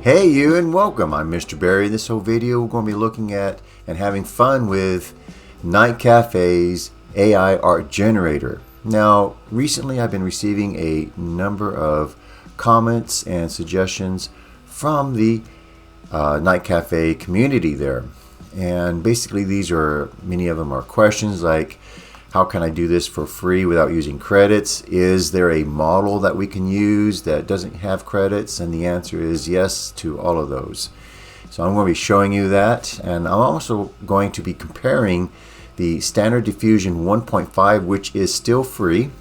Hey you, and welcome. I'm Mr. Barry. In this whole video we're going to be looking at and having fun with Night Cafe's AI art generator. Now recently I've been receiving a number of comments and suggestions from the Night Cafe community there, and basically many of them are questions like, how can I do this for free without using credits? Is there a model that we can use that doesn't have credits? And the answer is yes to all of those. So I'm going to be showing you that, and I'm also going to be comparing the Standard Diffusion 1.5, which is still free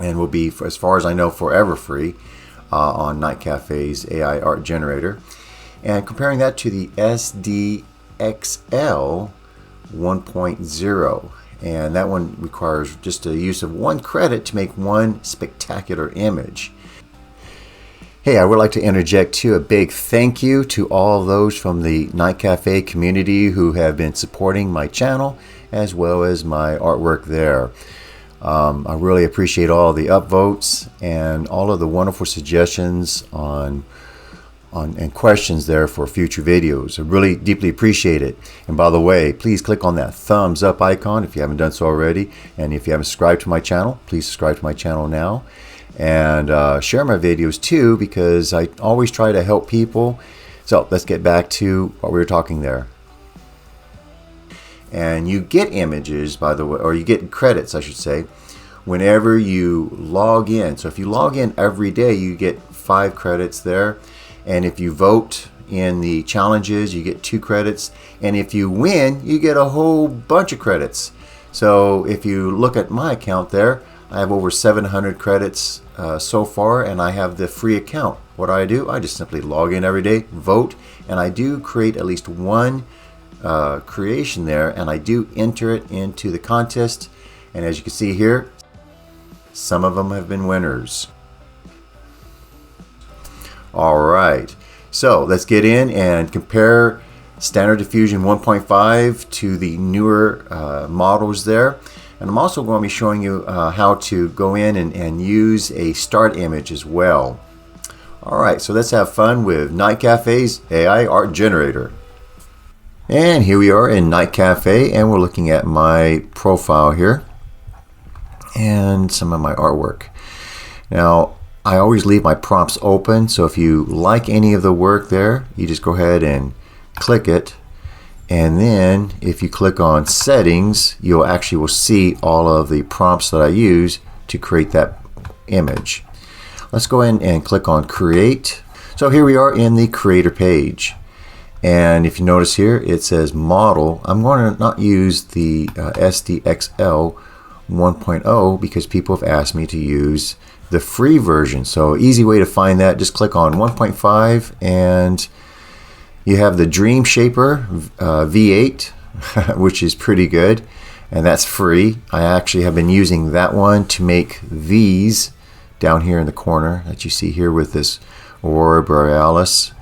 and will be, as far as I know, forever free on Night Cafe's AI art generator, and comparing that to the SDXL 1.0. And that one requires just a use of one credit to make one spectacular image. Hey, I would like to interject too a big thank you to all those from the Night Cafe community who have been supporting my channel as well as my artwork there. I really appreciate all the upvotes and all of the wonderful suggestions and questions there for future videos. I really deeply appreciate it. And by the way, please click on that thumbs up icon if you haven't done so already, and if you haven't subscribed to my channel, please subscribe to my channel now, and share my videos too, because I always try to help people. So let's get back to what we were talking there. And you get images, by the way, or you get credits I should say, whenever you log in. So if you log in every day, you get 5 credits there. And if you vote in the challenges, you get 2 credits. And if you win, you get a whole bunch of credits. So if you look at my account there, I have over 700 credits so far, and I have the free account. What do? I just simply log in every day, vote, and I do create at least one creation there, and I do enter it into the contest. And as you can see here, some of them have been winners. Alright, so let's get in and compare Standard Diffusion 1.5 to the newer models there. And I'm also going to be showing you how to go in and use a start image as well. Alright, so let's have fun with Night Cafe's AI art generator. And here we are in Night Cafe, and we're looking at my profile here and some of my artwork. Now I always leave my prompts open, so if you like any of the work there, you just go ahead and click it, and then if you click on settings, you'll actually will see all of the prompts that I use to create that image. Let's go in and click on create. So here we are in the creator page, and if you notice here it says model. I'm going to not use the SDXL 1.0 because people have asked me to use the free version. So easy way to find that, just click on 1.5 and you have the Dream Shaper V8 which is pretty good, and that's free. I actually have been using that one to make these down here in the corner that you see here with this Aurora Borealis.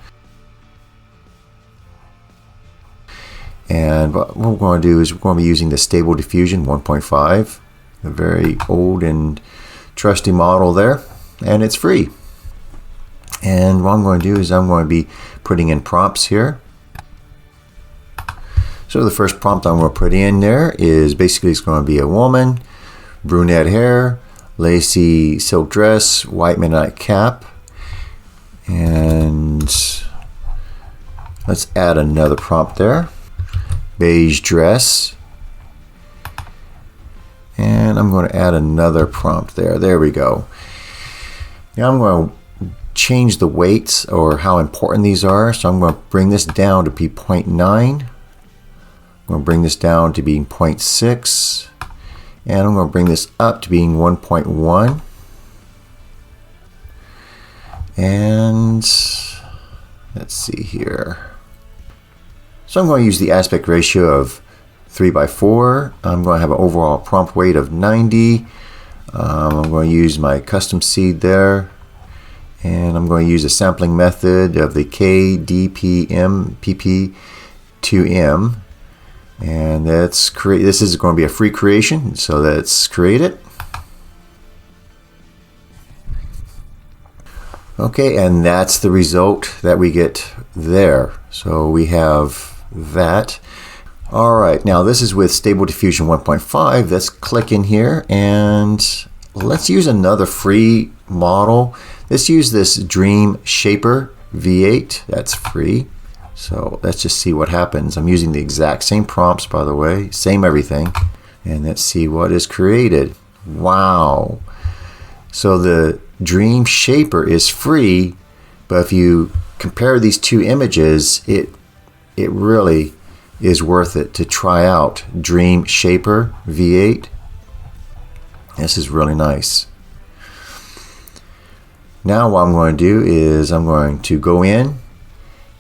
And what we're going to do is we're going to be using the Stable Diffusion 1.5, a very old and trusty model there, and it's free. And what I'm going to do is I'm going to be putting in prompts here. So the first prompt I'm going to put in there is basically it's going to be a woman, brunette hair, lacy silk dress, white midnight cap, and let's add another prompt there, beige dress. And I'm going to add another prompt there. There we go. Now I'm going to change the weights or how important these are. So I'm going to bring this down to be 0.9. I'm going to bring this down to being 0.6. And I'm going to bring this up to being 1.1. And let's see here. So I'm going to use the aspect ratio of 3:4. I'm going to have an overall prompt weight of 90. I'm going to use my custom seed there, and I'm going to use a sampling method of the KDPMPP2M, and that's create. This is going to be a free creation, so let's create it. Okay, and that's the result that we get there. So we have that. All right, now this is with Stable Diffusion 1.5. Let's click in here and let's use another free model. Let's use this Dream Shaper V8. That's free. So let's just see what happens. I'm using the exact same prompts, by the way, same everything. And let's see what is created. Wow. So the Dream Shaper is free, but if you compare these two images, it really is worth it to try out Dream Shaper V8. This is really nice. Now what I'm going to do is I'm going to go in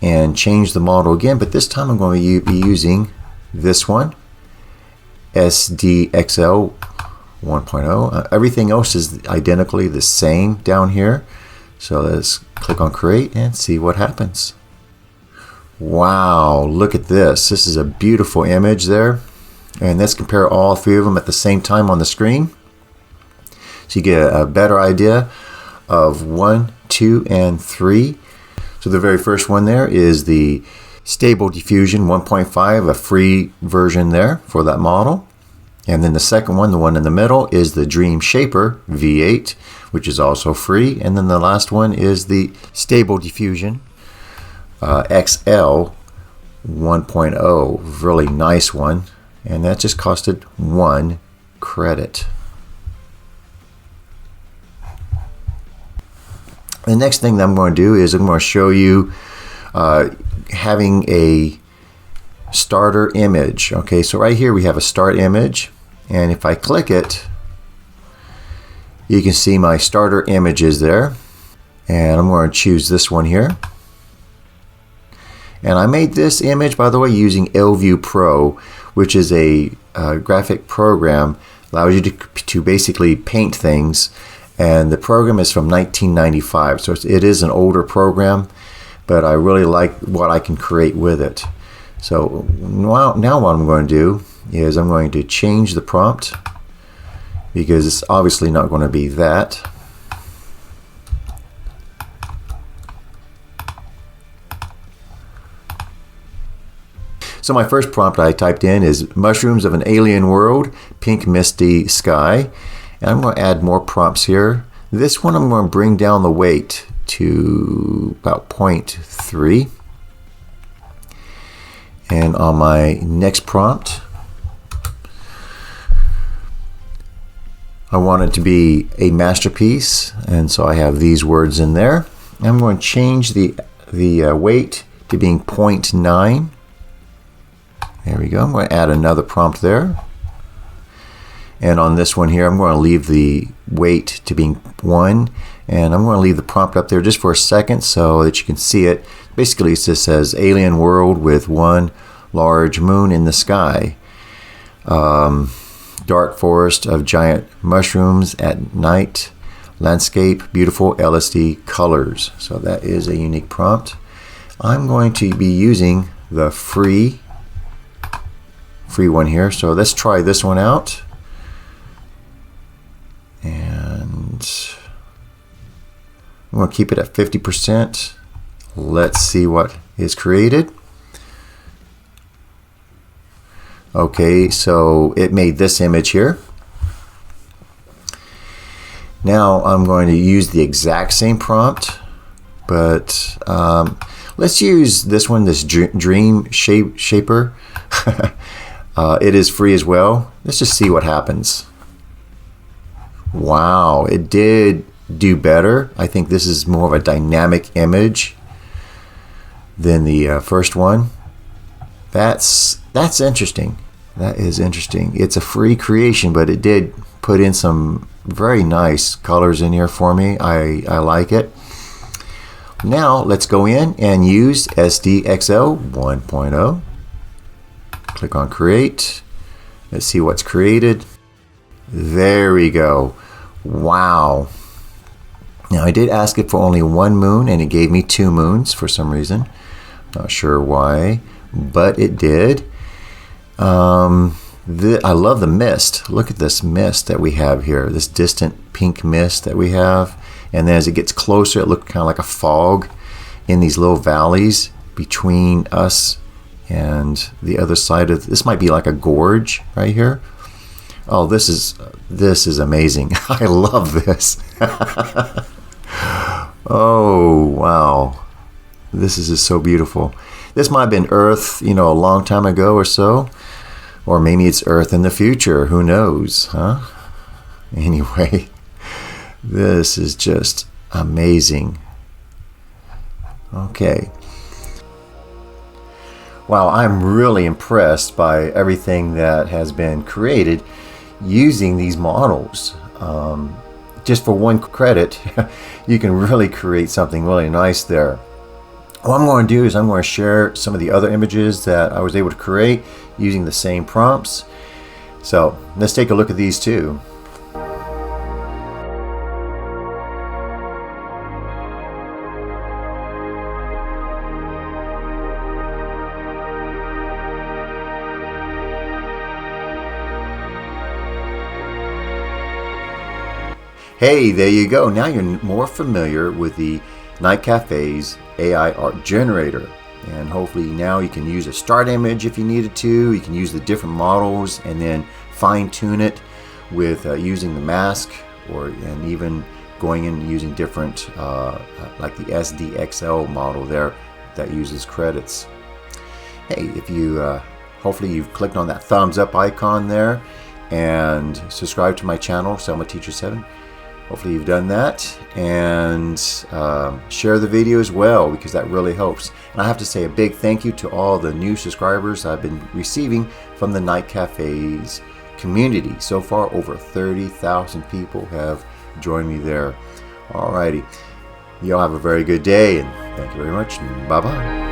and change the model again, but this time I'm going to be using this one, SDXL 1.0. Everything else is identically the same down here. So let's click on create and see what happens. Wow, look at this. This is a beautiful image there. And let's compare all three of them at the same time on the screen, so you get a better idea of 1, 2, and 3. So the very first one there is the Stable Diffusion 1.5, a free version there for that model. And then the second one, the one in the middle, is the Dream Shaper V8, which is also free. And then the last one is the Stable Diffusion XL 1.0, really nice one. And that just costed 1 credit. The next thing that I'm going to do is I'm going to show you having a starter image. Okay, so right here we have a start image, and if I click it, you can see my starter images there, and I'm going to choose this one here. And I made this image, by the way, using Elview Pro, which is a graphic program, allows you to basically paint things, and the program is from 1995, so it is an older program, but I really like what I can create with it. So now what I'm going to do is I'm going to change the prompt, because it's obviously not going to be that. So my first prompt I typed in is mushrooms of an alien world, pink misty sky. And I'm going to add more prompts here. This one I'm going to bring down the weight to about 0.3. And on my next prompt, I want it to be a masterpiece, and so I have these words in there. I'm going to change the weight to being 0.9. There we go. I'm going to add another prompt there. And on this one here, I'm going to leave the weight to being 1. And I'm going to leave the prompt up there just for a second so that you can see it. Basically, it just says alien world with one large moon in the sky. Dark forest of giant mushrooms at night. Landscape, beautiful LSD colors. So that is a unique prompt. I'm going to be using the free one here. So let's try this one out. And I'm going to keep it at 50%. Let's see what is created. Okay, so it made this image here. Now I'm going to use the exact same prompt, but let's use this one, this Dream Shaper. It is free as well. Let's just see what happens. Wow, it did do better. I think this is more of a dynamic image than the first one. That's interesting. That is interesting. It's a free creation, but it did put in some very nice colors in here for me. I like it. Now let's go in and use SDXL 1.0. Click on create. Let's see what's created. There we go. Wow. Now I did ask it for only one moon, and it gave me 2 moons for some reason. Not sure why, but it did. I love the mist. Look at this mist that we have here, this distant pink mist that we have. And then as it gets closer, it looks kind of like a fog in these little valleys between us and the other side of this. Might be like a gorge right here. Oh, this is amazing. I love this. Oh, wow. This is just so beautiful. This might have been Earth, a long time ago or so. Or maybe it's Earth in the future. Who knows, huh? Anyway, this is just amazing. Okay. Wow, I'm really impressed by everything that has been created using these models. Just for one credit, you can really create something really nice there. What I'm going to do is I'm going to share some of the other images that I was able to create using the same prompts. So let's take a look at these too. Hey, there you go. Now you're more familiar with the Night Cafe's AI art generator. And hopefully now you can use a start image if you needed to. You can use the different models and then fine tune it with using the mask, and even going in and using different like the SDXL model there that uses credits. Hey, if you hopefully you've clicked on that thumbs up icon there and subscribe to my channel, Selma Teacher 7. Hopefully you've done that, and share the video as well, because that really helps. And I have to say a big thank you to all the new subscribers I've been receiving from the Night Cafe's community. So far, over 30,000 people have joined me there. Alrighty, y'all have a very good day, and thank you very much. Bye-bye.